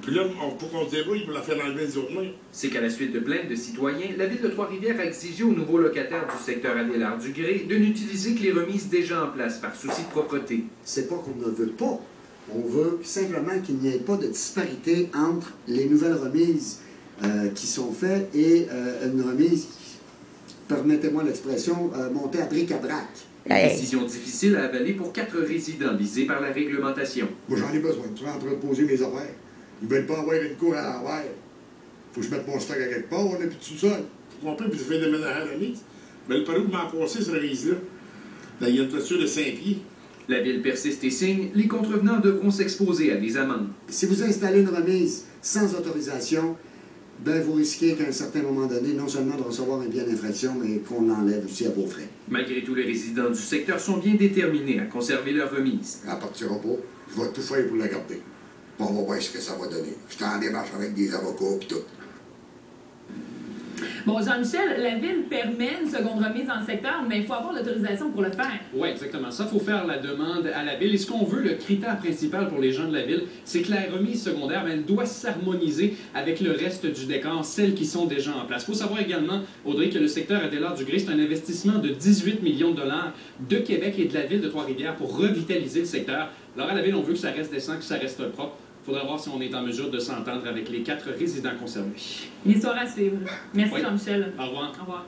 Puis là, pour qu'on se débrouille pour la faire enlever une journée. C'est qu'à la suite de plaintes de citoyens, la Ville de Trois-Rivières a exigé aux nouveaux locataires du secteur Adélard-du-Gré de n'utiliser que les remises déjà en place par souci de propreté. C'est pas qu'on ne veut pas. On veut simplement qu'il n'y ait pas de disparité entre les nouvelles remises qui sont faites et une remise, permettez-moi l'expression, montée à bric-à-brac. Une décision difficile à avaler pour 4 résidents visés par la réglementation. Moi, j'en ai besoin. Je suis en train de poser mes affaires. Ils veulent pas avoir une cour à l'envers. Faut que je mette mon stock à quelque part, on n'a plus de sous-sol. Vous comprenez, puis je fais déménager à la remise. Mais le palais m'a passé cette remise-là. Là, il y a une toiture de 5 pieds. La Ville persiste et signe, les contrevenants devront s'exposer à des amendes. Si vous installez une remise sans autorisation, ben vous risquez qu'à un certain moment donné, non seulement de recevoir un bien d'infraction, mais qu'on l'enlève aussi à vos frais. Malgré tout, les résidents du secteur sont bien déterminés à conserver leur remise. Elle partira pas. Je vais tout faire pour la garder. On va voir ce que ça va donner. Je suis en démarche avec des avocats et tout. Bon, Jean-Michel, la Ville permet une seconde remise dans le secteur, mais il faut avoir l'autorisation pour le faire. Oui, exactement. Ça, il faut faire la demande à la Ville. Et ce qu'on veut, le critère principal pour les gens de la Ville, c'est que la remise secondaire, elle doit s'harmoniser avec le reste du décor, celles qui sont déjà en place. Il faut savoir également, Audrey, que le secteur Adélard-du-Gré, c'est un investissement de 18 millions de dollars de Québec et de la Ville de Trois-Rivières pour revitaliser le secteur. Alors, à la Ville, on veut que ça reste décent, que ça reste propre. Il faudra voir si on est en mesure de s'entendre avec les 4 résidents concernés. Une histoire à suivre. Merci, Oui. Jean-Michel. Au revoir. Au revoir.